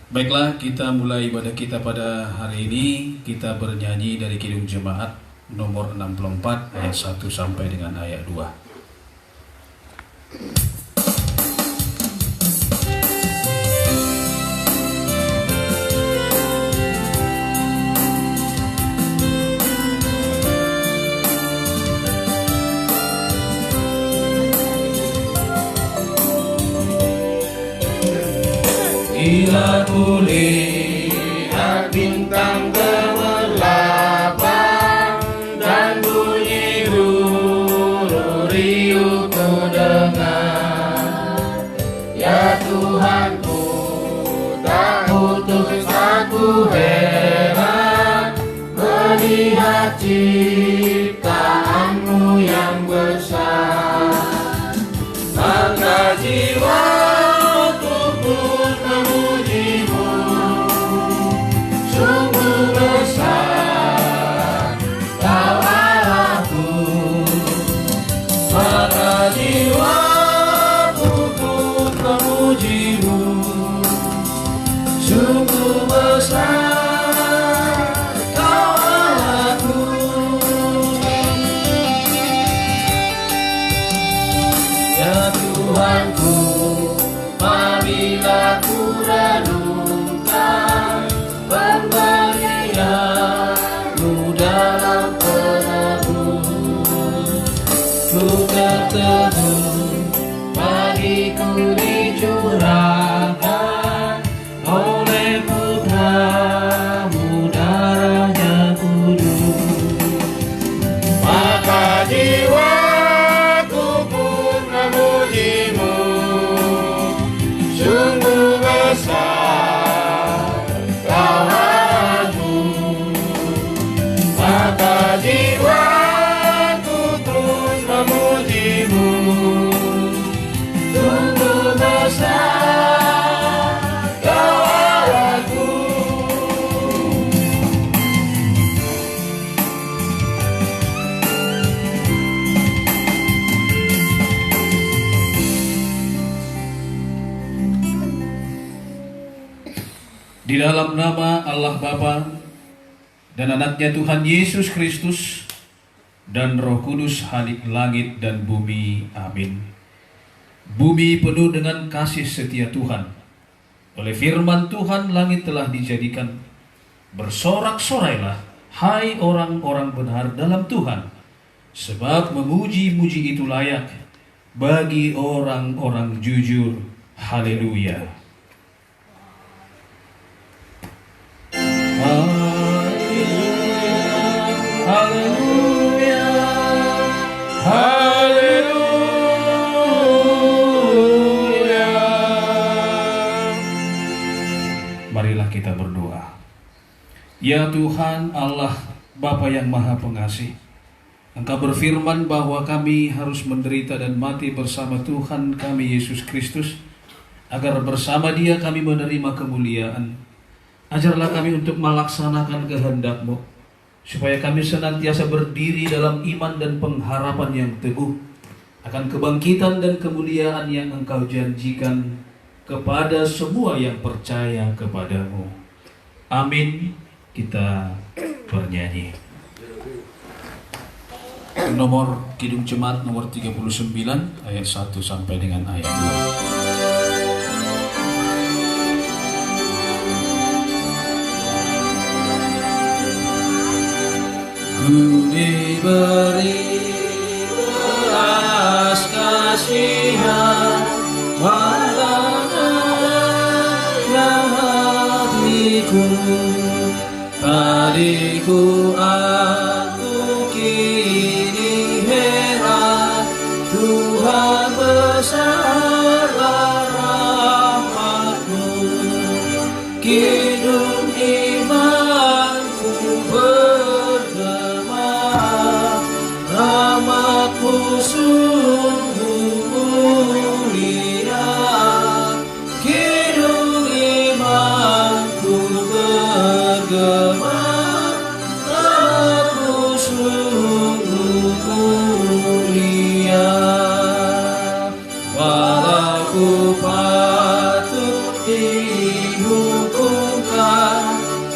Baiklah, kita mulai ibadah kita pada hari ini. Kita bernyanyi dari Kidung Jemaat nomor 64 ayat 1 sampai dengan ayat 2. Bila ku lihat bintang gemerlapan dan bunyi guru riuh ku dengar, ya Tuhanku, tak putus aku heran melihat ciptaanmu yang besar. Maka jiwa teduh bagiku dicurahkan oleh Putramu darahnya kudus. Maka jiwaku pun memujimu, sungguh besar Kau Allahku. Maka jiwaku terus memujimu, sungguh besar Kau Allahku. Di dalam nama Allah Bapa dan anaknya Tuhan Yesus Kristus dan Roh Kudus, Halik langit dan bumi. Amin. Bumi penuh dengan kasih setia Tuhan. Oleh firman Tuhan langit telah dijadikan. Bersorak-sorailah, hai orang-orang benar dalam Tuhan, sebab memuji-muji itu layak bagi orang-orang jujur. Haleluya. Haleluya, haleluya. Marilah kita berdoa. Ya Tuhan Allah Bapa yang Maha Pengasih, Engkau berfirman bahwa kami harus menderita dan mati bersama Tuhan kami Yesus Kristus, agar bersama Dia kami menerima kemuliaan. Ajarlah kami untuk melaksanakan kehendak-Mu, supaya kami senantiasa berdiri dalam iman dan pengharapan yang teguh akan kebangkitan dan kemuliaan yang Engkau janjikan kepada semua yang percaya kepada-Mu. Amin. Kita bernyanyi. Nomor Kidung Jemaat nomor 39 ayat 1 sampai dengan ayat 2. Ku diberi belas kasihan, warnanya hatiku, tadiku aku kini heran, Tuhan besarlah rahmat-Mu. Kidung imanku rahmat-Mu sungguh mulia, kidung imanku bergema, rahmat-Mu sungguh mulia. Walau aku patut dihukumkan,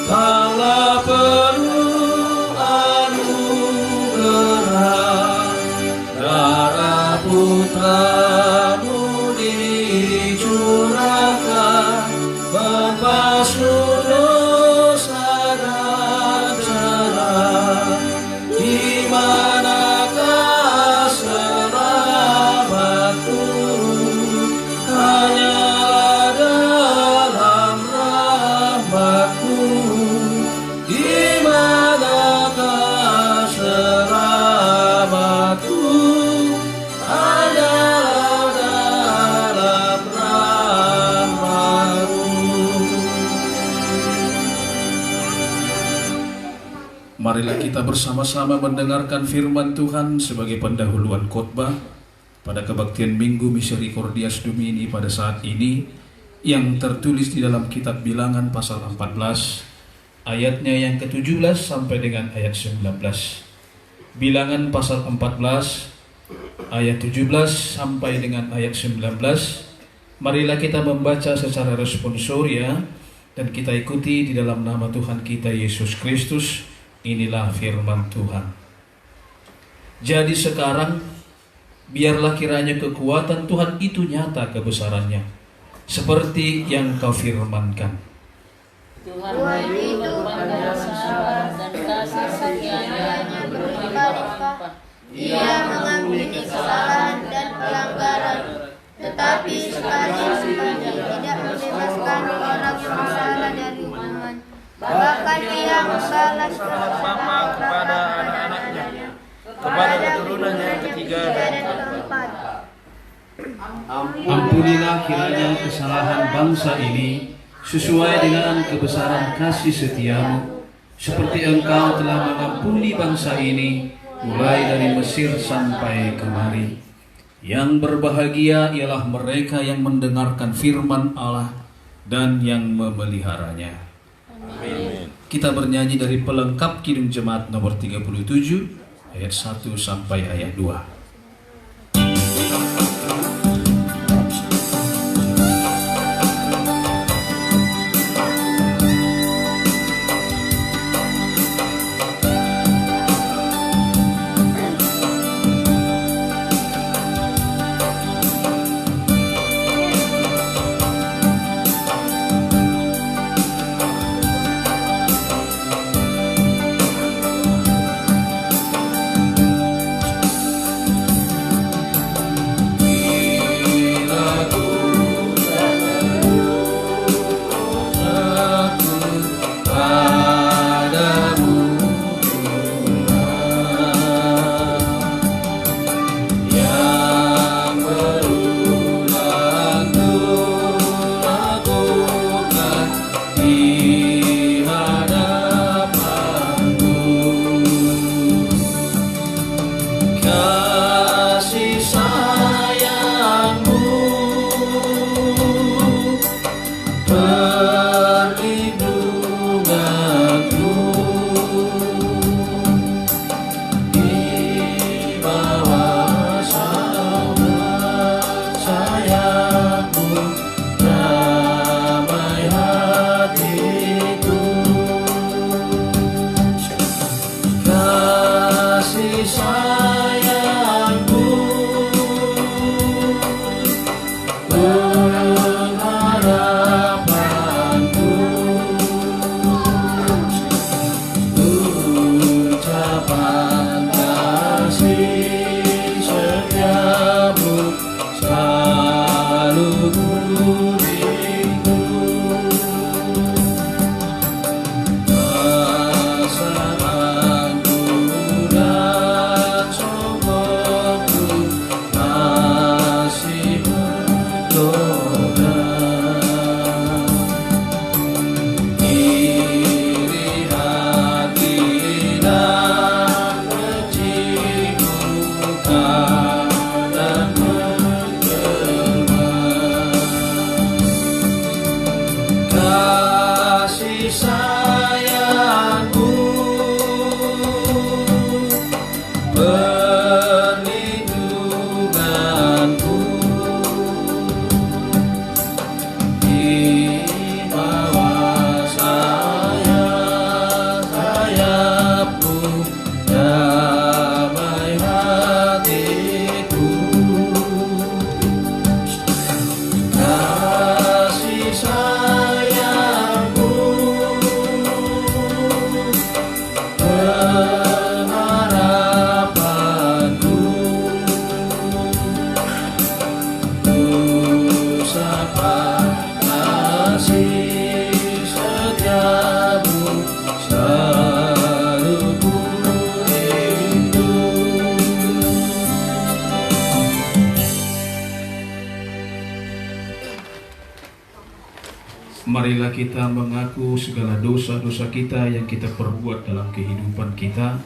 kaulah perlu anugerah. Darah putramu dicurahkan, membasuh dosa dan celah. Di manakah selamatku? Hanyalah dalam rahmat-Mu. Di manakah selamatku? Hanyalah dalam rahmat-Mu. Marilah kita bersama-sama mendengarkan firman Tuhan sebagai pendahuluan khotbah pada kebaktian Minggu Misericordias Domini pada saat ini, yang tertulis di dalam kitab Bilangan pasal 14 ayatnya yang ke-17 sampai dengan ayat 19. Bilangan pasal 14 ayat 17 sampai dengan ayat 19. Marilah kita membaca secara responsoria dan kita ikuti di dalam nama Tuhan kita Yesus Kristus. Inilah firman Tuhan. Jadi sekarang biarlah kiranya kekuatan Tuhan itu nyata kebesarannya, seperti yang Kau firmankan. Tuhan itu berpandang dan kasih setianya berlimpah-limpah. Ia mengampuni kesalahan dan pelanggaran, tetapi sekali-sekali tidak membebaskan orang yang bersalah dari hukuman. Bahkan Ia membalas Bapa kepada anak-anaknya, kepada keturunan yang ketiga dan keempat. Ampunilah kiranya kesalahan bangsa ini sesuai dengan kebesaran kasih setiamu, seperti Engkau telah mengampuni bangsa ini mulai dari Mesir sampai kemari. Yang berbahagia ialah mereka yang mendengarkan firman Allah dan yang memeliharanya. Amin. Kita bernyanyi dari pelengkap Kidung Jemaat nomor 37 ayat 1 sampai ayat 2. Marilah kita mengaku segala dosa-dosa kita yang kita perbuat dalam kehidupan kita.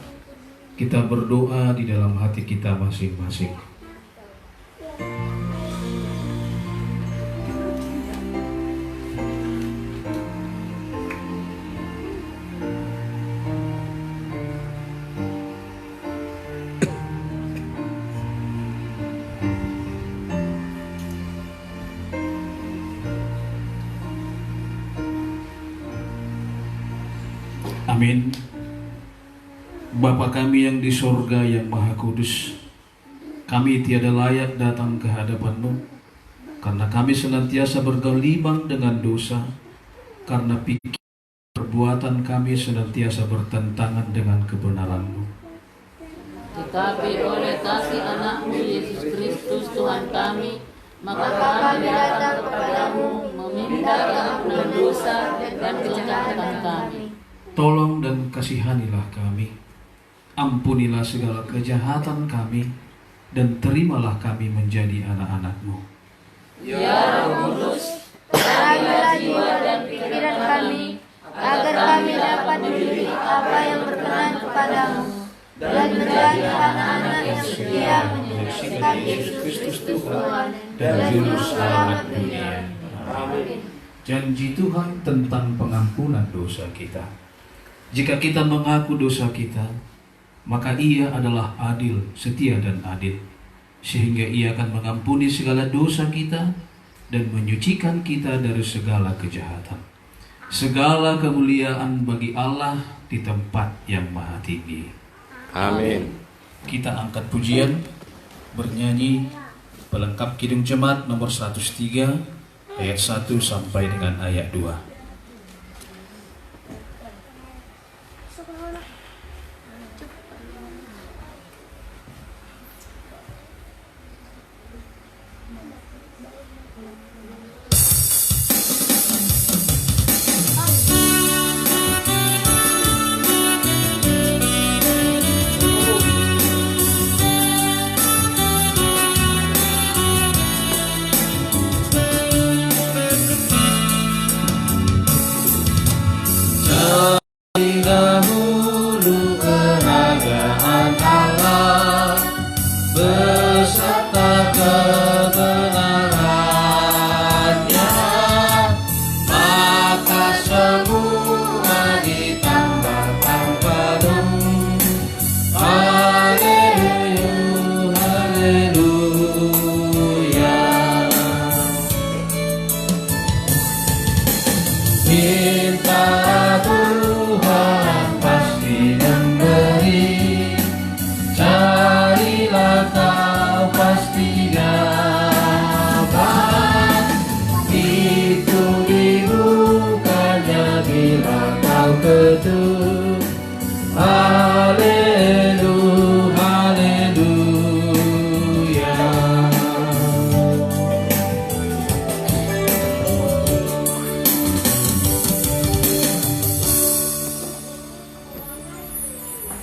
Kita berdoa di dalam hati kita masing-masing. Amin. Bapa kami yang di sorga yang maha kudus, kami tiada layak datang ke hadapan-Mu, karena kami senantiasa bergelimang dengan dosa, karena pikir perbuatan kami senantiasa bertentangan dengan kebenaran-Mu. Tetapi oleh kasih anak-Mu Yesus Kristus Tuhan kami, maka kami datang kepadamu meminta ampunan dosa dan kejahatan kami. Tolong dan kasihanilah kami, ampunilah segala kejahatan kami, dan terimalah kami menjadi anak-anak-Mu. Ya Roh Kudus, terangilah jiwa dan pikiran kami, agar kami dapat mendidik apa yang berkenan kepadamu, dan menjadi anak-anak yang setia menyaksikan Yesus Kristus Tuhan dan Juru Selamat dunia. Amin. Janji Tuhan tentang pengampunan dosa kita. Jika kita mengaku dosa kita, maka Ia adalah adil, setia dan adil, sehingga Ia akan mengampuni segala dosa kita dan menyucikan kita dari segala kejahatan. Segala kemuliaan bagi Allah di tempat yang maha tinggi. Amin. Kita angkat pujian, bernyanyi pelengkap Kidung Jemaat nomor 103 ayat 1 sampai dengan ayat 2.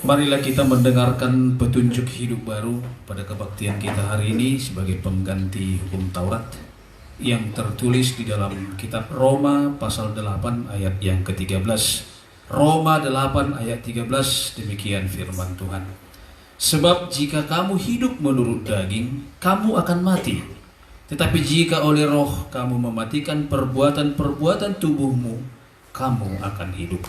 Marilah kita mendengarkan petunjuk hidup baru pada kebaktian kita hari ini sebagai pengganti hukum Taurat yang tertulis di dalam kitab Roma pasal 8 ayat yang ke-13. Roma 8 ayat 13, demikian firman Tuhan. Sebab jika kamu hidup menurut daging, kamu akan mati. Tetapi jika oleh roh kamu mematikan perbuatan-perbuatan tubuhmu, kamu akan hidup.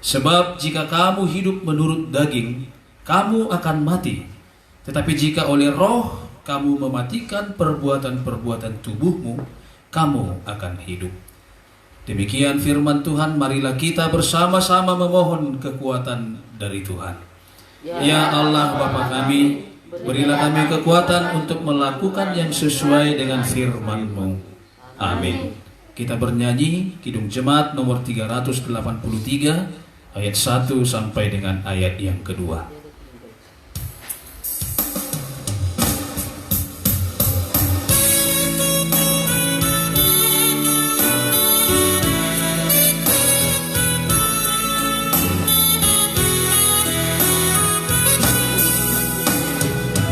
Sebab jika kamu hidup menurut daging, kamu akan mati. Tetapi jika oleh roh kamu mematikan perbuatan-perbuatan tubuhmu, kamu akan hidup. Demikian firman Tuhan, marilah kita bersama-sama memohon kekuatan dari Tuhan. Ya Allah Bapa kami, berilah kami kekuatan untuk melakukan yang sesuai dengan firman-Mu. Amin. Kita bernyanyi Kidung Jemaat nomor 383 ayat 1 sampai dengan ayat yang kedua.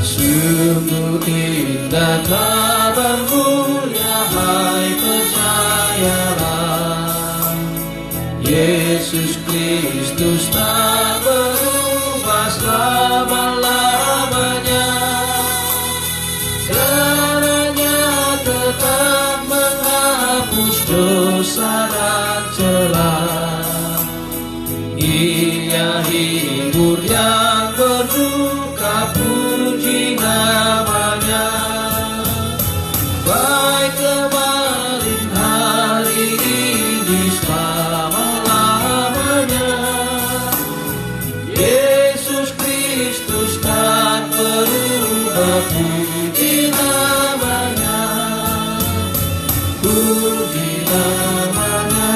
Sungguh indah kabar mulia, hai percayalah. dosa dan celah. Ia hibur yang berduka, puji namanya. Baik kemarin, hari ini, selama-lamanya. Yesus Kristus tak berubah, puji namanya. Puji namanya,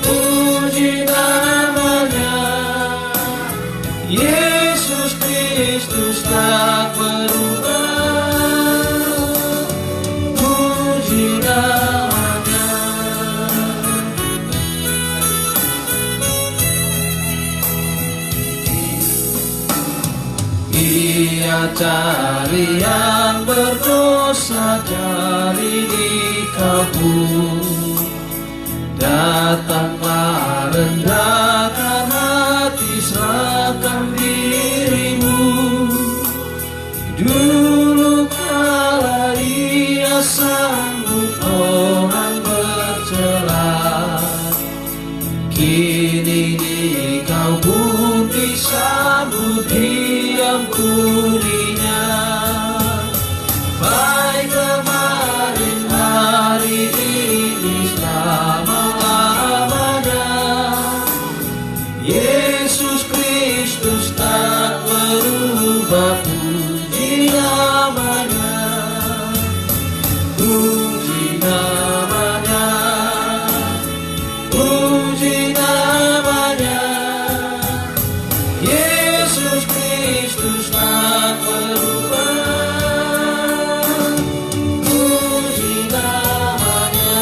puji namanya. Yesus Kristus tak berubah, puji namanya. Ia cari yang berdosa, cari di kabur. Datanglah, rendahkan hati, serahkan dirimu. Dulu kala ia sanggup orang bercela, kini kau pun disambut diam kulinya. Baik kemarin, hari ini, selama-lamanya. Yesus Kristus tak berubah, puji namanya. Puji namanya, puji namanya. Yesus Kristus tak berubah, puji namanya.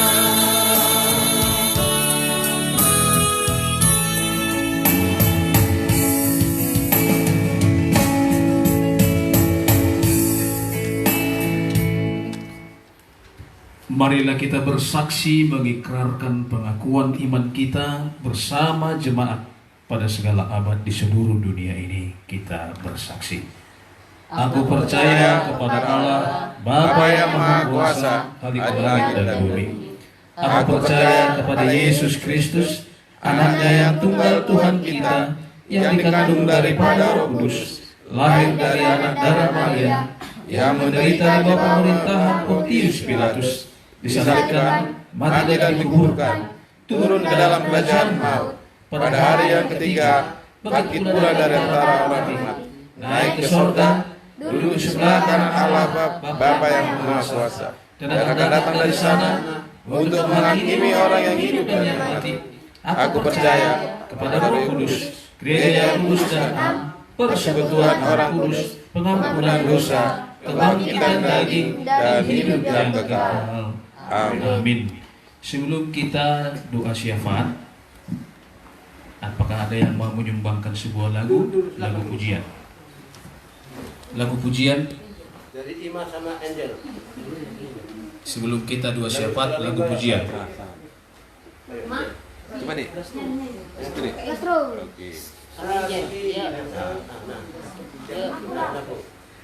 Marilah kita bersaksi mengikrarkan pengakuan iman kita bersama jemaat pada segala abad di seluruh dunia ini. Kita bersaksi. Aku percaya kepada Allah, Bapa yang Maha Kuasa, Khalik langit dan bumi. Aku percaya kepada Yesus Kristus, Anaknya yang tunggal Tuhan kita, yang dikandung daripada Roh Kudus, lahir dari anak darah Maria, yang menderita di bawah pemerintahan Pontius Pilatus, disalibkan, mati dan dikuburkan, turun ke dalam kerajaan maut. Pada hari yang ketiga, bangkit pula dari antara orang mati, naik ke sorga, duduk di sebelah kanan Allah Bapa yang Maha Kuasa, dan akan datang dari sana untuk menghakimi orang yang hidup dan yang mati. Aku percaya kepada Roh Kudus, gereja yang kudus dan am, persekutuan orang kudus, pengampunan dosa, kebangkitan daging, dan hidup yang kekal. Amin. Sebelum kita doa syafaat, apakah ada yang mau menyumbangkan sebuah lagu pujian? Lagu pujian dari Ima sama Angel. sebelum kita doa syafaat, lagu pujian. Coba nih. Oke.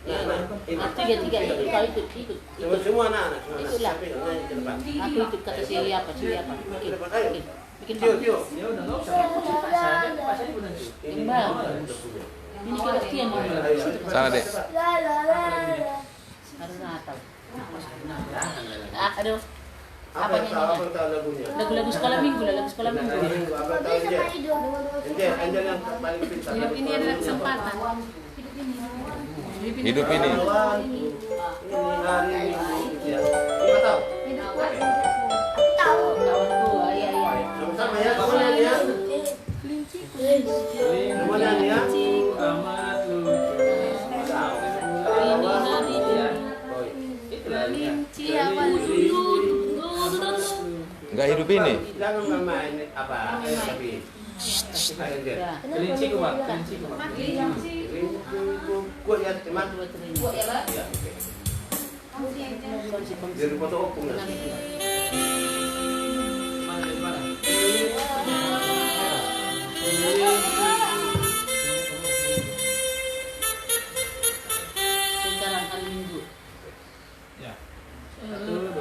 Tiga kau ikut Semua anak-anak. Ikutlah. Aku ikut kata siapa bikin Tio. ini kebaktian Sana deh. harus Natal. Aduh, Apa tahu lagunya? lagu sekolah minggu. Apa tahu Angel yang paling pintar. Hidup ini adalah kesempatan. Hidup ini. Ini hari ini. Lima tahu. Kawanku, iya. Sama-sama ya, semuanya ya. Semuanya ya. Enggak hidup ini. Jangan main apa tapi. Kelinci kuat. Kuat ya teman. Kuat ya, Pak. Ya. Jadi foto opung lah. Sekarang hari Minggu. Ya. 1, 2,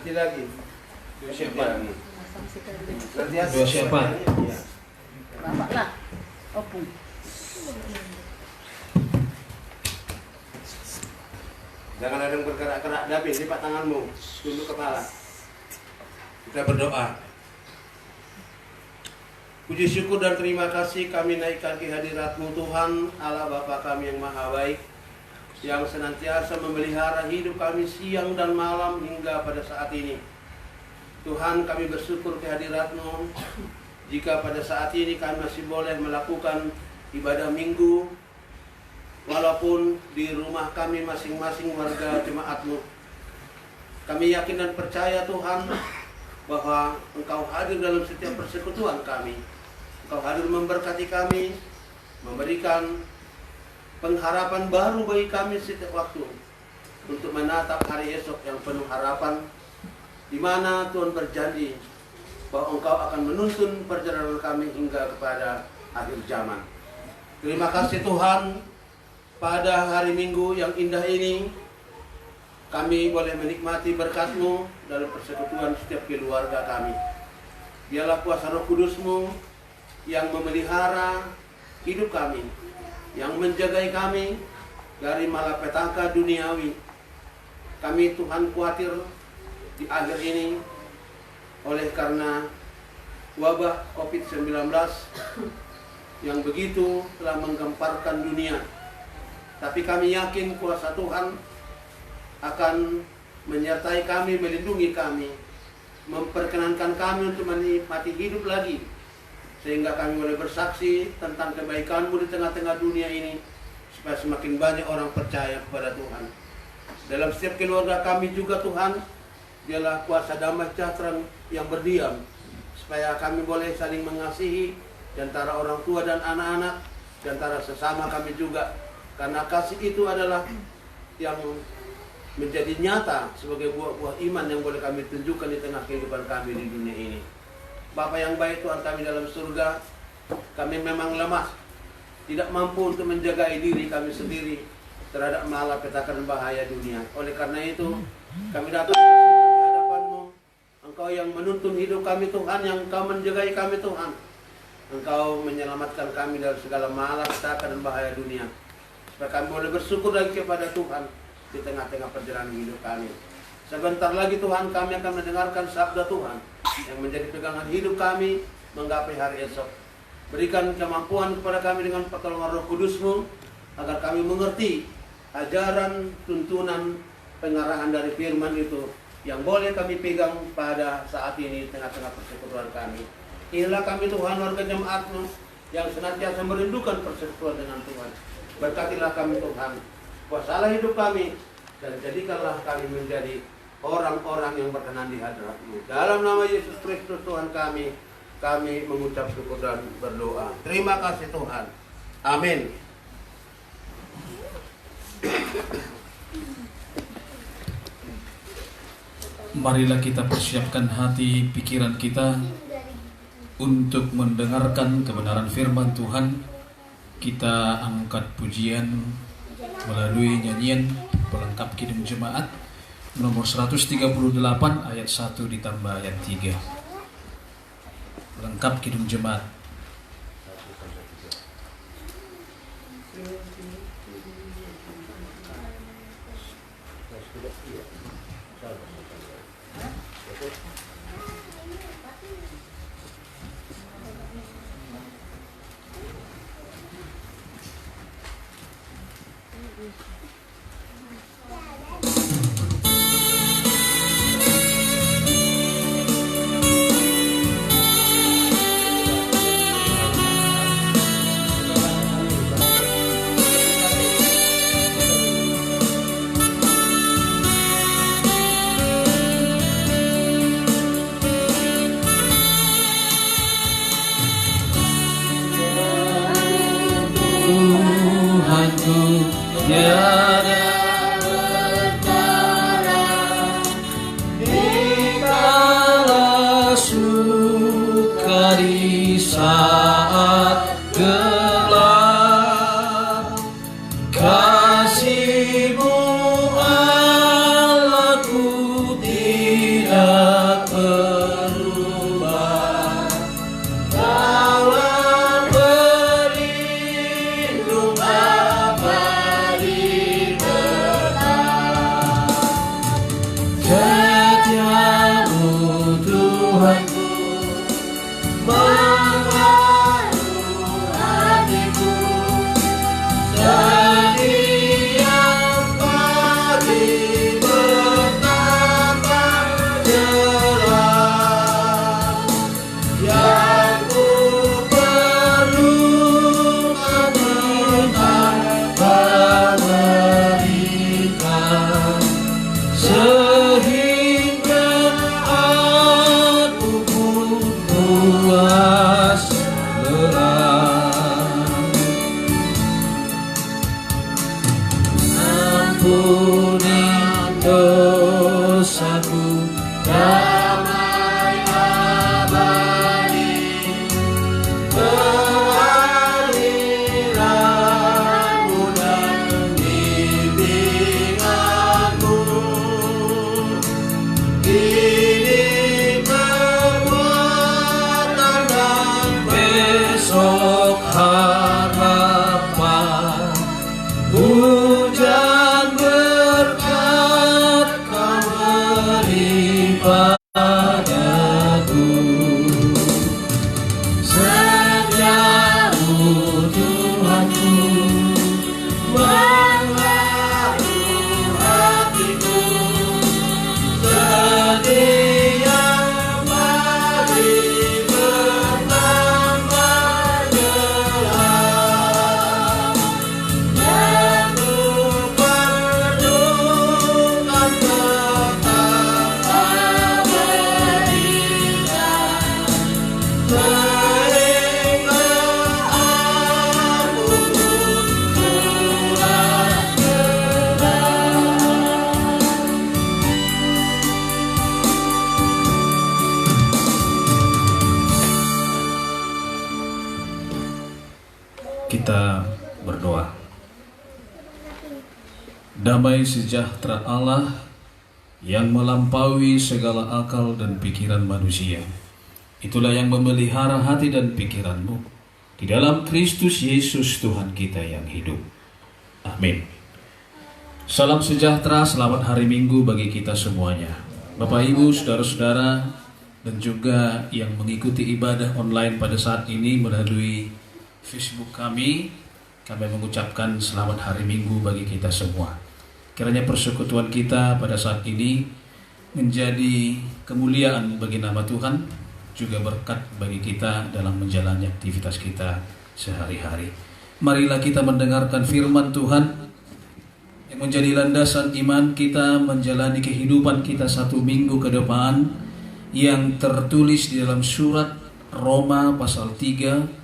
nanti lagi. Dua siapa lagi? Nanti Dua siapa? Iya. Bapak lah. Opung. Jangan ada yang bergerak-gerak, David, lipat tanganmu, tunduk kepala. Kita berdoa. Puji syukur dan terima kasih kami naikkan ke hadirat-Mu Tuhan, Allah Bapa kami yang maha baik, yang senantiasa memelihara hidup kami siang dan malam hingga pada saat ini. Tuhan, kami bersyukur ke hadirat-Mu, jika pada saat ini kami masih boleh melakukan ibadah minggu, walaupun di rumah kami masing-masing warga jemaat-Mu. Kami yakin dan percaya Tuhan, bahwa Engkau hadir dalam setiap persekutuan kami. Engkau hadir memberkati kami, memberikan pengharapan baru bagi kami setiap waktu untuk menatap hari esok yang penuh harapan, di mana Tuhan berjanji bahwa Engkau akan menuntun perjalanan kami hingga kepada akhir zaman. Terima kasih Tuhan, pada hari Minggu yang indah ini kami boleh menikmati berkat-Mu dalam persekutuan setiap keluarga kami. Biarlah kuasa Roh Kudus-Mu yang memelihara hidup kami, yang menjagai kami dari malapetaka duniawi. Kami Tuhan khawatir di akhir ini oleh karena wabah COVID-19 yang begitu telah menggemparkan dunia. Tapi kami yakin kuasa Tuhan akan menyertai kami, melindungi kami, memperkenankan kami untuk menikmati hidup lagi, sehingga kami boleh bersaksi tentang kebaikan-Mu di tengah-tengah dunia ini, supaya semakin banyak orang percaya kepada Tuhan. Dalam setiap keluarga kami juga Tuhan, biarlah kuasa damai sejahtera yang berdiam, supaya kami boleh saling mengasihi di antara orang tua dan anak-anak, di antara sesama kami juga, karena kasih itu adalah yang menjadi nyata sebagai buah-buah iman yang boleh kami tunjukkan di tengah kehidupan kami di dunia ini. Bapa yang baik, Tuhan kami dalam surga, kami memang lemah, tidak mampu untuk menjaga diri kami sendiri terhadap malapetaka dan bahaya dunia. Oleh karena itu, kami datang bersimpan di hadapan-Mu. Engkau yang menuntun hidup kami Tuhan, yang Engkau menjagai kami Tuhan. Engkau menyelamatkan kami dari segala malapetaka dan bahaya dunia, supaya kami boleh bersyukur lagi kepada Tuhan di tengah-tengah perjalanan hidup kami. Sebentar lagi Tuhan, kami akan mendengarkan sabda Tuhan yang menjadi pegangan hidup kami menggapai hari esok. Berikan kemampuan kepada kami dengan pertolongan Roh Kudus-Mu, agar kami mengerti ajaran, tuntunan, pengarahan dari firman itu yang boleh kami pegang pada saat ini di tengah-tengah persekutuan kami. Inilah kami Tuhan, warga jemaat-Mu yang senantiasa merindukan persekutuan dengan Tuhan. Berkatilah kami Tuhan, kuasalah hidup kami, dan jadikanlah kami menjadi orang-orang yang berkenan di hadirat-Mu. Dalam nama Yesus Kristus Tuhan kami mengucap syukur dan berdoa. Terima kasih Tuhan. Amin. Marilah kita persiapkan hati pikiran kita untuk mendengarkan kebenaran firman Tuhan. Kita angkat pujian melalui nyanyian pelengkap Kidung Jemaat nomor 138 ayat 1 ditambah ayat 3. Pelengkap Kidung Jemaat. Tuhanku tiada bertara, dikala suka di saat gelap, kasih-Mu Allahku tidak Kita berdoa. Damai sejahtera Allah yang melampaui segala akal dan pikiran manusia, itulah yang memelihara hati dan pikiranmu di dalam Kristus Yesus Tuhan kita yang hidup. Amin. Salam sejahtera, selamat hari Minggu bagi kita semuanya. Bapak Ibu, saudara-saudara, dan juga yang mengikuti ibadah online pada saat ini melalui Facebook kami mengucapkan selamat hari Minggu bagi kita semua. Kiranya persekutuan kita pada saat ini menjadi kemuliaan bagi nama Tuhan, juga berkat bagi kita dalam menjalani aktivitas kita sehari-hari. Marilah kita mendengarkan firman Tuhan yang menjadi landasan iman kita menjalani kehidupan kita satu minggu ke depan, yang tertulis di dalam surat Roma pasal 3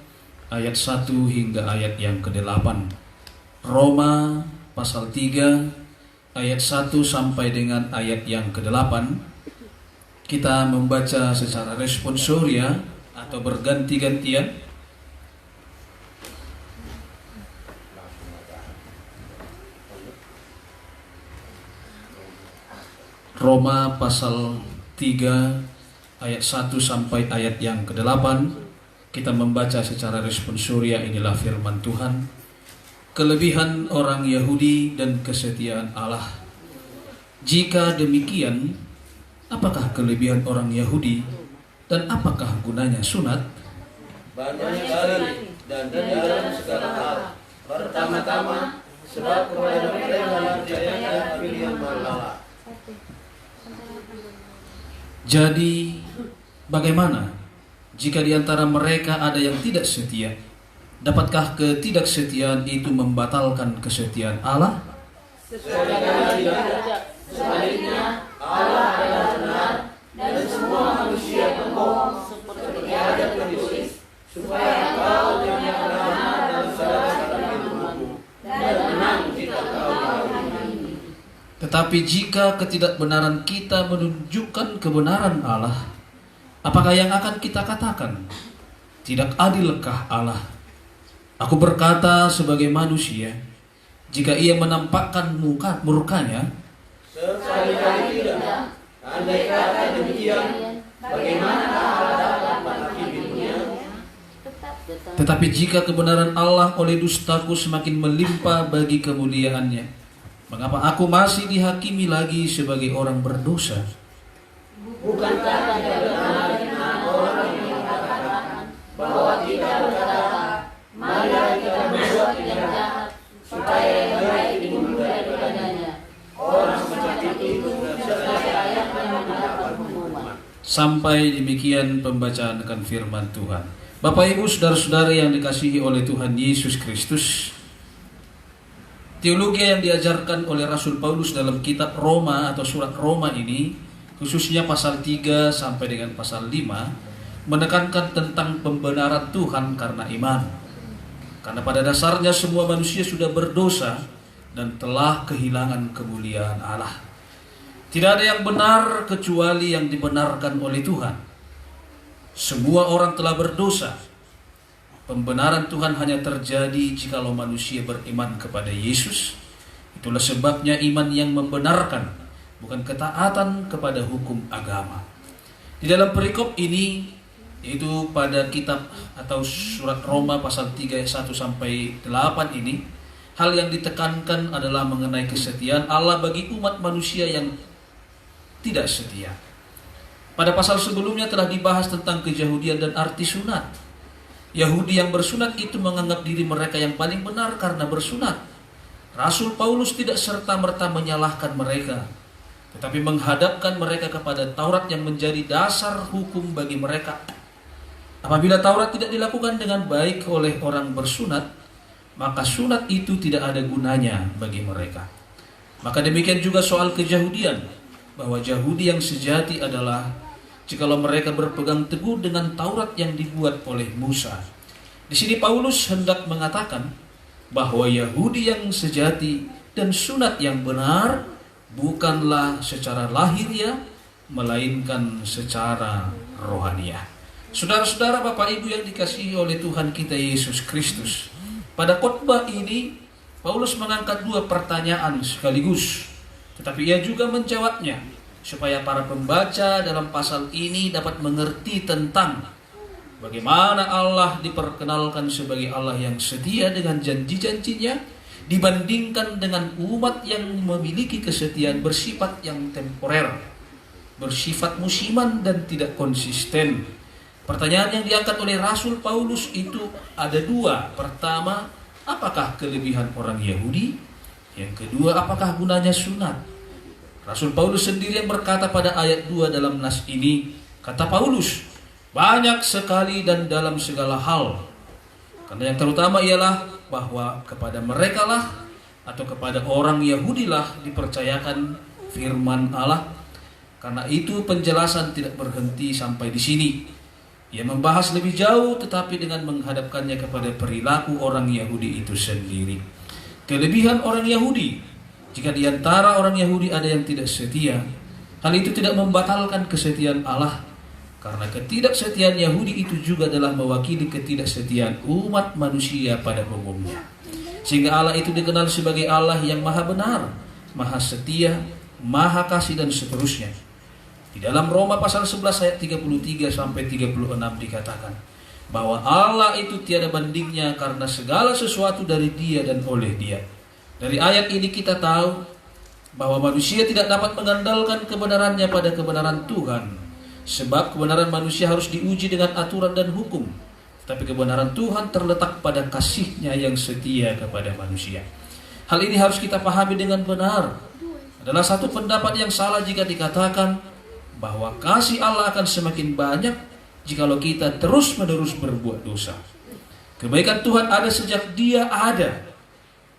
ayat 1 hingga ayat yang ke-8. Roma pasal 3 ayat 1 sampai dengan ayat yang ke-8. Kita membaca secara responsoria atau berganti-gantian. Roma pasal 3 ayat 1 sampai ayat yang ke-8. Kita membaca secara responsoria. Inilah firman Tuhan. Kelebihan orang Yahudi dan kesetiaan Allah. Jika demikian, apakah kelebihan orang Yahudi dan apakah gunanya sunat? Banyak kali dan di dalam segala hal. Pertama-tama, sebab kepada mereka diajarkan pilihan Allah. Jadi, bagaimana jika di antara mereka ada yang tidak setia? Dapatkah ketidaksetiaan itu membatalkan kesetiaan Allah? Sebaliknya, Allah adalah benar dan semua manusia pembohong, seperti ada tertulis, supaya engkau yang benar dalam segala hidupmu dan menang jika kau hari ini. Tetapi jika ketidakbenaran kita menunjukkan kebenaran Allah, apakah yang akan kita katakan? Tidak adilkah Allah? Aku berkata sebagai manusia, jika ia menampakkan murkanya, Sekali-kali tidak. Andai kata demikian, bagaimana Allah dapat menghakiminya? tetapi jika kebenaran Allah oleh dustaku semakin melimpah bagi kemuliaannya, mengapa aku masih dihakimi lagi sebagai orang berdosa? Bukankah tidak benar orang yang mengatakan bahwa kita berkata, marilah kita berbuat yang jahat, supaya yang baik dibunuh daripadanya. Orang seperti itu saya mendapat hukuman. Sampai demikian pembacaan akan firman Tuhan. Bapak Ibu, saudara-saudara yang dikasihi oleh Tuhan Yesus Kristus, teologi yang diajarkan oleh Rasul Paulus dalam kitab Roma atau surat Roma ini, khususnya pasal 3 sampai dengan pasal 5, menekankan tentang pembenaran Tuhan karena iman. Karena pada dasarnya semua manusia sudah berdosa dan telah kehilangan kemuliaan Allah. Tidak ada yang benar kecuali yang dibenarkan oleh Tuhan. Semua orang telah berdosa. Pembenaran Tuhan hanya terjadi jikalau manusia beriman kepada Yesus. Itulah sebabnya iman yang membenarkan, bukan ketaatan kepada hukum agama. Di dalam perikop ini, yaitu pada kitab atau surat Roma pasal 3 ayat 1 sampai 8 ini, hal yang ditekankan adalah mengenai kesetiaan Allah bagi umat manusia yang tidak setia. Pada pasal sebelumnya telah dibahas tentang keyahudian dan arti sunat. Yahudi yang bersunat itu menganggap diri mereka yang paling benar karena bersunat. Rasul Paulus tidak serta-merta menyalahkan mereka, tetapi menghadapkan mereka kepada Taurat yang menjadi dasar hukum bagi mereka. Apabila Taurat tidak dilakukan dengan baik oleh orang bersunat, maka sunat itu tidak ada gunanya bagi mereka. Maka demikian juga soal keyahudian, bahwa Yahudi yang sejati adalah jikalau mereka berpegang teguh dengan Taurat yang dibuat oleh Musa. Di sini Paulus hendak mengatakan bahwa Yahudi yang sejati dan sunat yang benar bukanlah secara lahiriah, melainkan secara rohaniah. Saudara-saudara, Bapak Ibu yang dikasihi oleh Tuhan kita Yesus Kristus, Pada khotbah ini Paulus mengangkat dua pertanyaan sekaligus, tetapi ia juga menjawabnya supaya para pembaca dalam pasal ini dapat mengerti tentang bagaimana Allah diperkenalkan sebagai Allah yang setia dengan janji-janjinya dibandingkan dengan umat yang memiliki kesetiaan bersifat yang temporer, bersifat musiman dan tidak konsisten. Pertanyaan yang diangkat oleh Rasul Paulus itu ada dua. Pertama, apakah kelebihan orang Yahudi? Yang kedua, apakah gunanya sunat? Rasul Paulus sendiri yang berkata pada ayat 2 dalam nas ini, kata Paulus, banyak sekali dan dalam segala hal. Karena yang terutama ialah bahwa kepada mereka lah atau kepada orang Yahudi lah dipercayakan firman Allah. Karena itu penjelasan tidak berhenti sampai di sini. Ia membahas lebih jauh tetapi dengan menghadapkannya kepada perilaku orang Yahudi itu sendiri. Kelebihan orang Yahudi, jika di antara orang Yahudi ada yang tidak setia, hal itu tidak membatalkan kesetiaan Allah. Karena ketidaksetiaan Yahudi itu juga adalah mewakili ketidaksetiaan umat manusia pada umumnya. Sehingga Allah itu dikenal sebagai Allah yang maha benar, maha setia, maha kasih dan seterusnya. Di dalam Roma pasal 11 ayat 33 sampai 36 dikatakan bahwa Allah itu tiada bandingnya karena segala sesuatu dari Dia dan oleh Dia. Dari ayat ini kita tahu bahwa manusia tidak dapat mengandalkan kebenarannya pada kebenaran Tuhan. Sebab kebenaran manusia harus diuji dengan aturan dan hukum. Tapi kebenaran Tuhan terletak pada kasih-Nya yang setia kepada manusia. Hal ini harus kita pahami dengan benar. Adalah satu pendapat yang salah jika dikatakan bahwa kasih Allah akan semakin banyak jikalau kita terus-menerus berbuat dosa. Kebaikan Tuhan ada sejak Dia ada.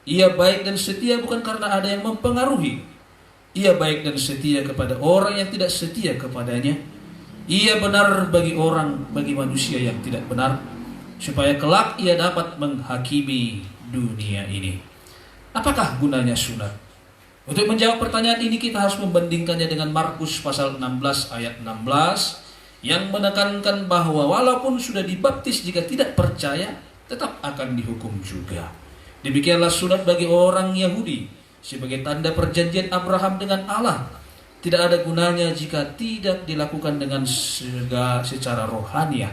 Ia baik dan setia bukan karena ada yang mempengaruhi. Ia baik dan setia kepada orang yang tidak setia kepadanya. Ia benar bagi manusia yang tidak benar, supaya kelak ia dapat menghakimi dunia ini. Apakah gunanya sunat? Untuk menjawab pertanyaan ini kita harus membandingkannya dengan Markus pasal 16 ayat 16 yang menekankan bahwa walaupun sudah dibaptis jika tidak percaya tetap akan dihukum juga. Demikianlah sunat bagi orang Yahudi sebagai tanda perjanjian Abraham dengan Allah. Tidak ada gunanya jika tidak dilakukan dengan secara rohaniah.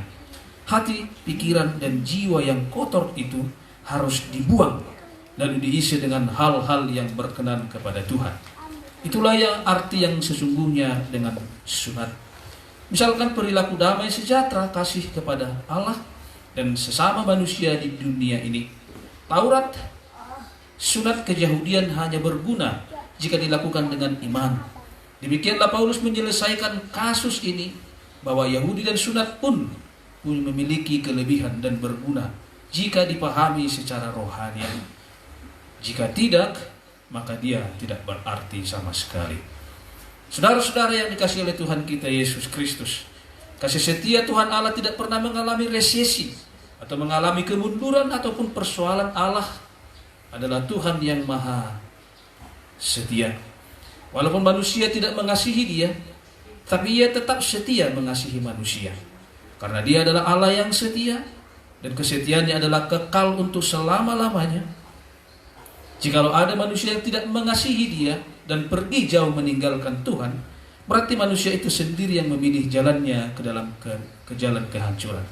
Hati, pikiran, dan jiwa yang kotor itu harus dibuang lalu diisi dengan hal-hal yang berkenan kepada Tuhan. Itulah yang arti yang sesungguhnya dengan sunat. Misalkan perilaku damai sejahtera, kasih kepada Allah dan sesama manusia di dunia ini. Taurat, sunat keyahudian hanya berguna jika dilakukan dengan iman. Demikianlah Paulus menyelesaikan kasus ini bahwa Yahudi dan sunat pun memiliki kelebihan dan berguna jika dipahami secara rohani. Jika tidak, maka dia tidak berarti sama sekali. Saudara-saudara yang dikasihi oleh Tuhan kita Yesus Kristus, kasih setia Tuhan Allah tidak pernah mengalami resesi atau mengalami kemunduran ataupun persoalan. Allah adalah Tuhan yang maha setia. Walaupun manusia tidak mengasihi Dia, tapi Ia tetap setia mengasihi manusia. Karena Dia adalah Allah yang setia dan kesetiaannya adalah kekal untuk selama-lamanya. Jikalau ada manusia yang tidak mengasihi Dia dan pergi jauh meninggalkan Tuhan, berarti manusia itu sendiri yang memilih jalannya ke jalan kehancuran.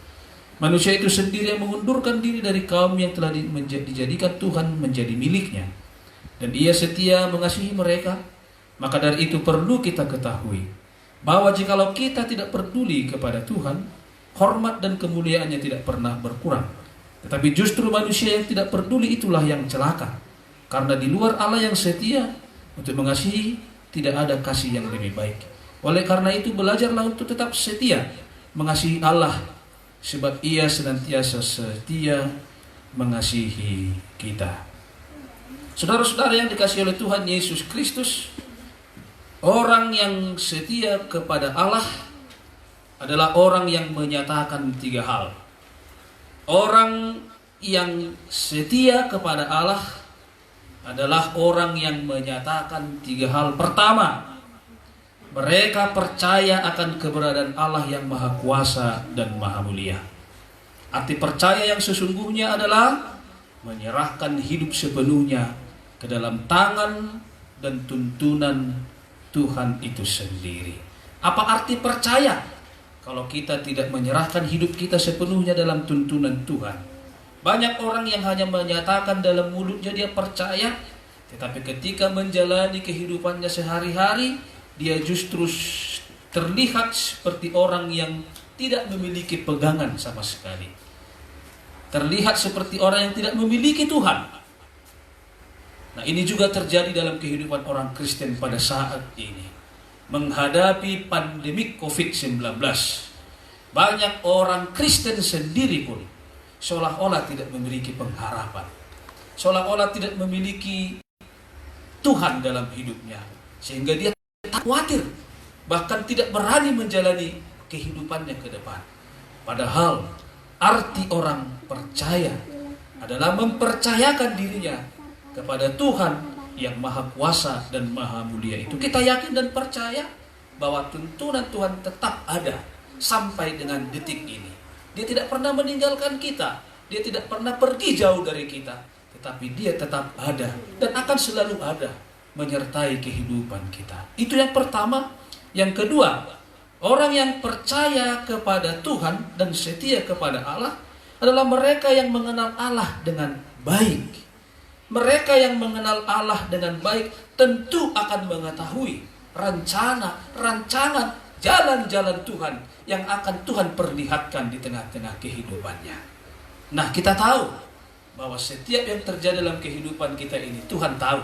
Manusia itu sendiri yang mengundurkan diri dari kaum yang telah dijadikan Tuhan menjadi miliknya. Dan Ia setia mengasihi mereka. Maka dari itu perlu kita ketahui bahwa jikalau kita tidak peduli kepada Tuhan, hormat dan kemuliaannya tidak pernah berkurang. Tetapi justru manusia yang tidak peduli itulah yang celaka. Karena di luar Allah yang setia untuk mengasihi, tidak ada kasih yang lebih baik. Oleh karena itu belajarlah untuk tetap setia mengasihi Allah, sebab Ia senantiasa setia mengasihi kita. Saudara-saudara yang dikasihi oleh Tuhan Yesus Kristus, orang yang setia kepada Allah adalah orang yang menyatakan tiga hal. Orang yang setia kepada Allah adalah orang yang menyatakan tiga hal. Pertama, mereka percaya akan keberadaan Allah yang maha kuasa dan maha mulia. Arti percaya yang sesungguhnya adalah menyerahkan hidup sepenuhnya ke dalam tangan dan tuntunan Tuhan itu sendiri. Apa arti percaya kalau kita tidak menyerahkan hidup kita sepenuhnya dalam tuntunan Tuhan? Banyak orang yang hanya menyatakan dalam mulutnya dia percaya, tetapi ketika menjalani kehidupannya sehari-hari, dia justru terlihat seperti orang yang tidak memiliki pegangan sama sekali. Terlihat seperti orang yang tidak memiliki Tuhan. Nah, ini juga terjadi dalam kehidupan orang Kristen pada saat ini. Menghadapi pandemik COVID-19, banyak orang Kristen sendiri pun seolah-olah tidak memiliki pengharapan. Seolah-olah tidak memiliki Tuhan dalam hidupnya. Sehingga dia khawatir, bahkan tidak berani menjalani kehidupannya ke depan. Padahal arti orang percaya adalah mempercayakan dirinya kepada Tuhan yang maha kuasa dan maha mulia itu. Kita yakin dan percaya bahwa tuntunan Tuhan tetap ada sampai dengan detik ini. Dia tidak pernah meninggalkan kita, dia tidak pernah pergi jauh dari kita, tetapi dia tetap ada dan akan selalu ada menyertai kehidupan kita. Itu yang pertama. Yang kedua, orang yang percaya kepada Tuhan dan setia kepada Allah adalah mereka yang mengenal Allah dengan baik. Mereka yang mengenal Allah dengan baik tentu akan mengetahui rancangan, jalan-jalan Tuhan yang akan Tuhan perlihatkan di tengah-tengah kehidupannya. Nah, kita tahu bahwa setiap yang terjadi dalam kehidupan kita ini Tuhan tahu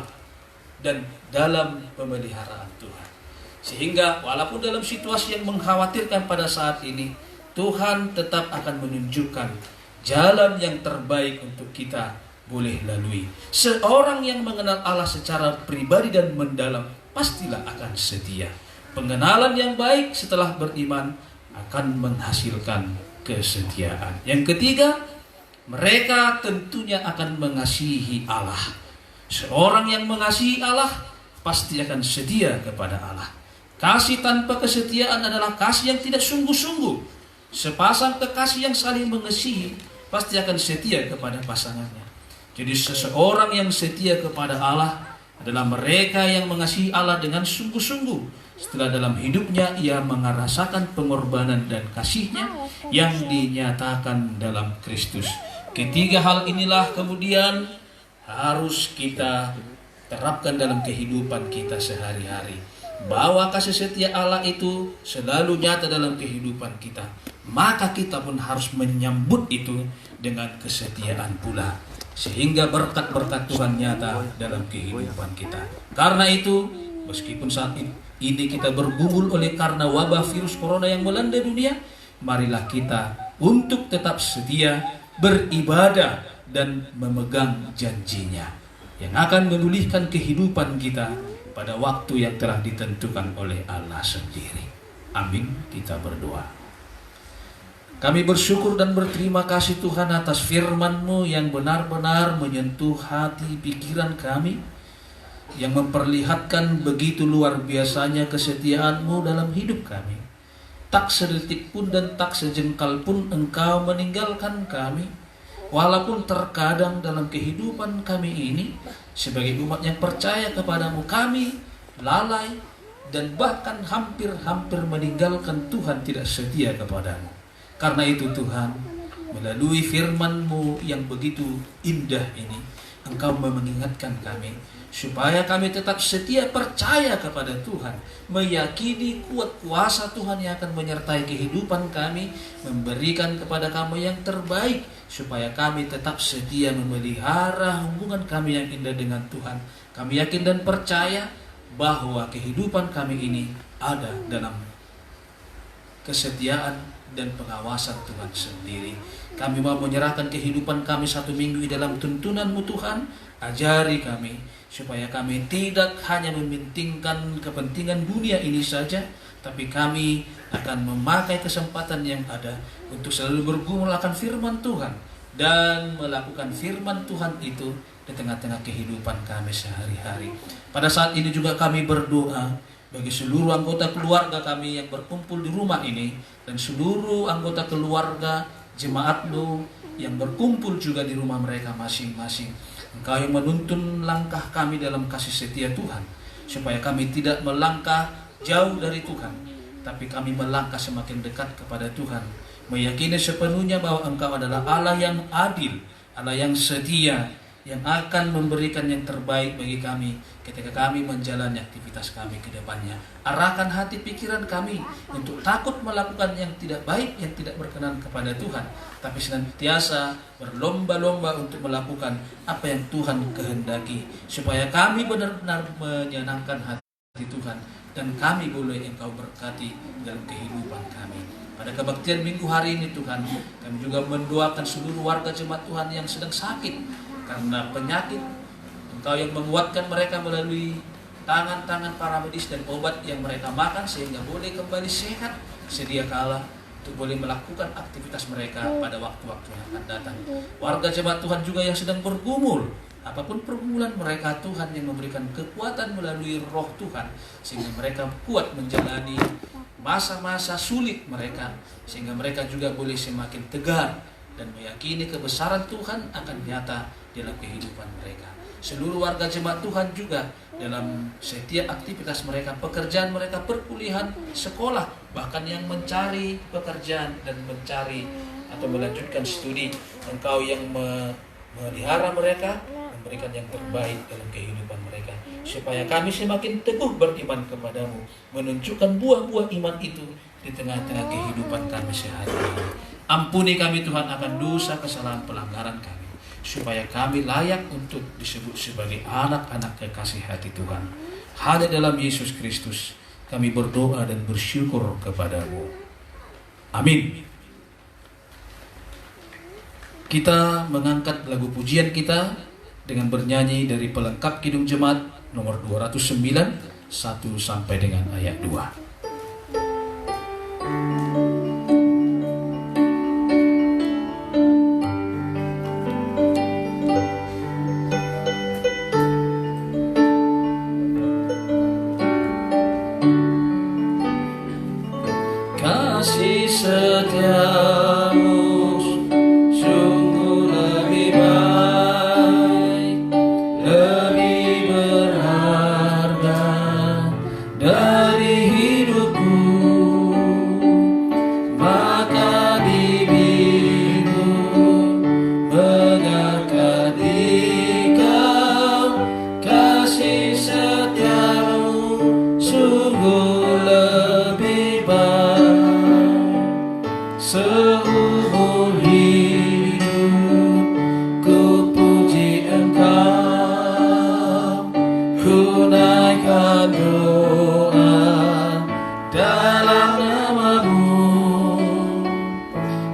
dan dalam pemeliharaan Tuhan. Sehingga walaupun dalam situasi yang mengkhawatirkan pada saat ini, Tuhan tetap akan menunjukkan jalan yang terbaik untuk kita boleh lalui. Seorang yang mengenal Allah secara pribadi dan mendalam pastilah akan setia. Pengenalan yang baik setelah beriman akan menghasilkan kesetiaan. Yang ketiga, mereka tentunya akan mengasihi Allah. Seorang yang mengasihi Allah pasti akan setia kepada Allah. Kasih tanpa kesetiaan adalah kasih yang tidak sungguh-sungguh. Sepasang kekasih yang saling mengasihi pasti akan setia kepada pasangannya. Jadi seseorang yang setia kepada Allah adalah mereka yang mengasihi Allah dengan sungguh-sungguh. Setelah dalam hidupnya ia merasakan pengorbanan dan kasihnya yang dinyatakan dalam Kristus. Ketiga hal inilah kemudian harus kita terapkan dalam kehidupan kita sehari-hari. Bahwa kasih setia Allah itu selalu nyata dalam kehidupan kita. Maka kita pun harus menyambut itu dengan kesetiaan pula. Sehingga berkat-berkat Tuhan nyata dalam kehidupan kita. Karena itu, meskipun saat ini kita bergumul oleh karena wabah virus corona yang melanda dunia, marilah kita untuk tetap setia, beribadah, dan memegang janjinya yang akan memulihkan kehidupan kita pada waktu yang telah ditentukan oleh Allah sendiri. Amin. Kita berdoa. Kami bersyukur dan berterima kasih Tuhan atas firman-Mu yang benar-benar menyentuh hati pikiran kami, yang memperlihatkan begitu luar biasanya kesetiaan-Mu dalam hidup kami. Tak sedetik pun dan tak sejengkal pun Engkau meninggalkan kami. Walaupun terkadang dalam kehidupan kami ini sebagai umat yang percaya kepadamu kami lalai dan bahkan hampir-hampir meninggalkan Tuhan, tidak setia kepadamu. Karena itu Tuhan, melalui firman-Mu yang begitu indah ini, Engkau mengingatkan kami supaya kami tetap setia percaya kepada Tuhan, meyakini kuat kuasa Tuhan yang akan menyertai kehidupan kami, memberikan kepada kami yang terbaik, supaya kami tetap setia memelihara hubungan kami yang indah dengan Tuhan. Kami yakin dan percaya bahwa kehidupan kami ini ada dalam kesetiaan dan pengawasan Tuhan sendiri. Kami mau menyerahkan kehidupan kami satu minggu di dalam tuntunan-Mu Tuhan. Ajari kami supaya kami tidak hanya mementingkan kepentingan dunia ini saja, tapi kami akan memakai kesempatan yang ada untuk selalu bergumul akan firman Tuhan dan melakukan firman Tuhan itu di tengah-tengah kehidupan kami sehari-hari. Pada saat ini juga kami berdoa bagi seluruh anggota keluarga kami yang berkumpul di rumah ini, dan seluruh anggota keluarga jemaat-Mu yang berkumpul juga di rumah mereka masing-masing. Engkau yang menuntun langkah kami dalam kasih setia Tuhan, supaya kami tidak melangkah jauh dari Tuhan, tapi kami melangkah semakin dekat kepada Tuhan, meyakini sepenuhnya bahwa Engkau adalah Allah yang adil, Allah yang setia, yang akan memberikan yang terbaik bagi kami ketika kami menjalani aktivitas kami ke depannya. Arahkan hati pikiran kami untuk takut melakukan yang tidak baik, yang tidak berkenan kepada Tuhan, tapi senantiasa berlomba-lomba untuk melakukan apa yang Tuhan kehendaki, supaya kami benar-benar menyenangkan hati Tuhan, dan kami boleh Engkau berkati dalam kehidupan kami. Pada kebaktian minggu hari ini Tuhan, kami juga mendoakan seluruh warga jemaat Tuhan yang sedang sakit karena penyakit. Engkau yang menguatkan mereka melalui tangan-tangan para medis dan obat yang mereka makan, sehingga boleh kembali sehat sedia kala untuk boleh melakukan aktivitas mereka pada waktu-waktu yang akan datang. Warga jemaat Tuhan juga yang sedang bergumul, apapun pergumulan mereka, Tuhan yang memberikan kekuatan melalui roh Tuhan, sehingga mereka kuat menjalani masa-masa sulit mereka, sehingga mereka juga boleh semakin tegar dan meyakini kebesaran Tuhan akan nyata dalam kehidupan mereka. Seluruh warga jemaat Tuhan juga dalam setiap aktivitas mereka, pekerjaan mereka, perkuliahan, sekolah, bahkan yang mencari pekerjaan dan mencari atau melanjutkan studi, Engkau yang memelihara mereka, memberikan yang terbaik dalam kehidupan mereka, supaya kami semakin teguh beriman kepadamu, menunjukkan buah-buah iman itu di tengah-tengah kehidupan kami sehari-hari. Ampuni kami Tuhan akan dosa, kesalahan, pelanggaran kami, supaya kami layak untuk disebut sebagai anak-anak kekasih hati Tuhan. Hanya dalam Yesus Kristus kami berdoa dan bersyukur kepadamu. Amin. Kita mengangkat lagu pujian kita dengan bernyanyi dari pelengkap Kidung Jemaat nomor 209, 1 sampai dengan ayat 2. Kasih setiamu sungguh lebih baik, lebih berharga dari hidupku, maka bibirku mengarahkan dikau. Kasih setiamu sungguh lebih baik, seumur hidup ku puji Engkau, ku naikkan doa dalam nama-Mu.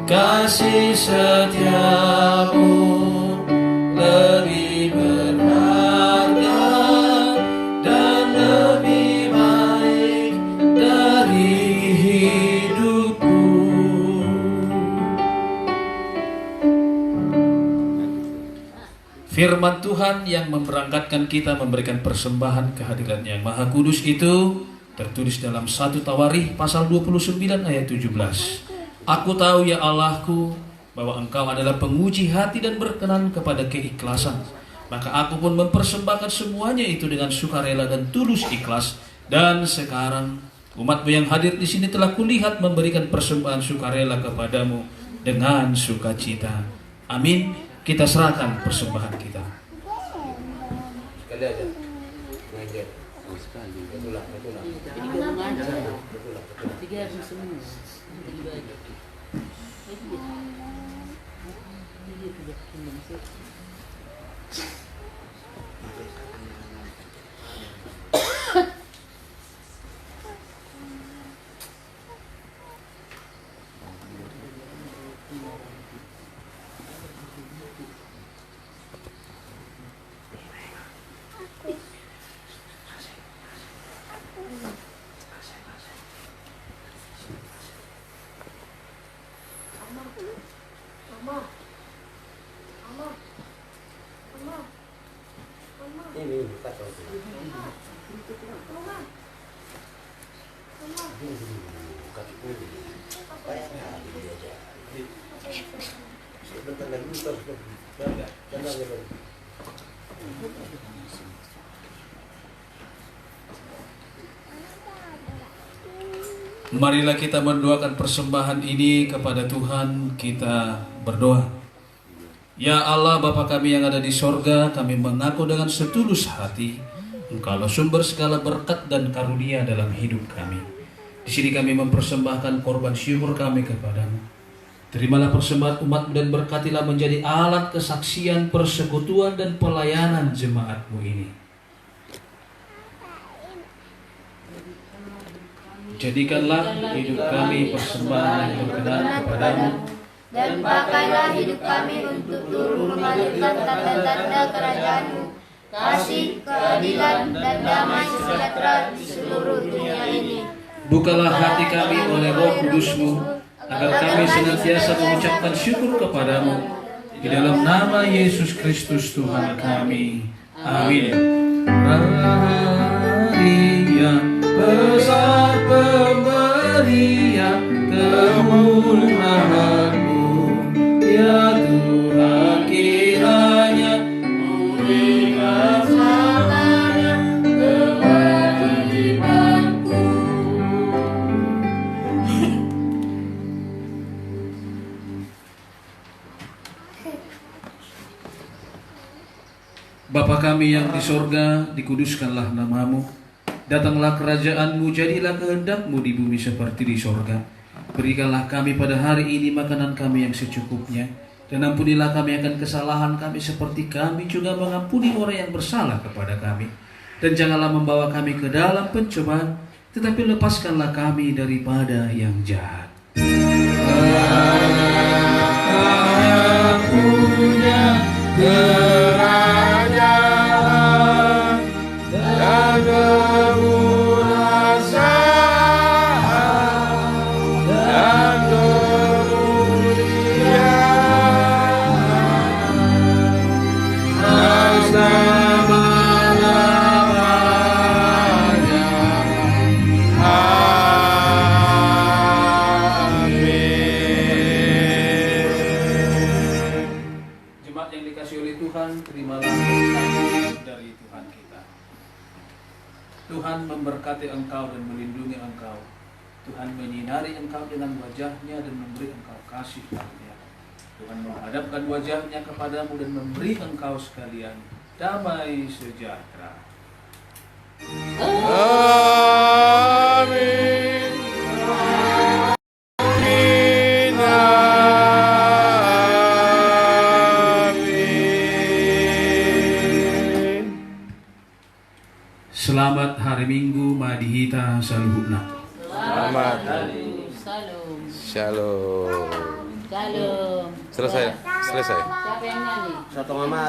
Kasih setiamu lebih berharga dan lebih baik dari hidupku. Firman Tuhan yang memberangkatkan kita memberikan persembahan kehadiran yang Maha Kudus itu tertulis dalam 1 Tawarikh pasal 29 ayat 17. Aku tahu ya Allahku bahwa Engkau adalah penguji hati dan berkenan kepada keikhlasan. Maka aku pun mempersembahkan semuanya itu dengan sukarela dan tulus ikhlas. Dan sekarang umat-Mu yang hadir di sini telah kulihat memberikan persembahan sukarela kepadamu dengan sukacita. Amin. Kita serahkan persembahan kita. Sekali aja. Ngajar. Sekali. Betul. Jadi kita mengajar. Tiga harus semua. Tiga baju. Ini kata. Sebentar lagi stop. Benar. Marilah kita mendoakan persembahan ini kepada Tuhan. Kita berdoa. Ya Allah, Bapa kami yang ada di sorga, kami mengaku dengan setulus hati Engkaulah sumber segala berkat dan karunia dalam hidup kami. Di sini kami mempersembahkan korban syukur kami kepadamu. Terimalah persembahan umat dan berkatilah menjadi alat kesaksian, persekutuan dan pelayanan jemaatmu ini. Jadikanlah hidup kami persembahan yang berkenan kepadamu, dan pakailah hidup kami untuk turut mengalirkan tanda-tanda kerajaan-Mu, kasih, keadilan, dan damai sejahtera di seluruh dunia ini. Bukalah hati kami oleh Roh Kudus-Mu, agar kami senantiasa mengucapkan syukur kepadamu. Di dalam nama Yesus Kristus Tuhan kami. Amin. Maria, besar pemberian kemurahan-Mu, ya Tuhan, kiranya memberikan salamnya kewajibanku. Bapa kami yang di sorga, dikuduskanlah nama-Mu. Datanglah kerajaan-Mu, jadilah kehendak-Mu di bumi seperti di sorga. Berikanlah kami pada hari ini makanan kami yang secukupnya. Dan ampunilah kami akan kesalahan kami seperti kami juga mengampuni orang yang bersalah kepada kami. Dan janganlah membawa kami ke dalam pencobaan, tetapi lepaskanlah kami daripada yang jahat. Punya kerajaan dan kemuliaan dan kemuliaan selama-lamanya. Amin. Jemaat yang dikasihi oleh Tuhan, terimalah berkat dari Tuhan kita. Tuhan memberkati engkau dan melindungi engkau. Tuhan menyinari engkau dengan wajahnya dan memberi engkau kasih karunia. Tuhan menghadapkan wajahnya kepadamu dan memberi engkau sekalian damai sejahtera. Amin. Amin. Amin. Selamat hari Minggu Madihita Saluhuna. Selamat. Salam. Shalom. Salam. Selesai. Siapa yang nyanyi? Satu mama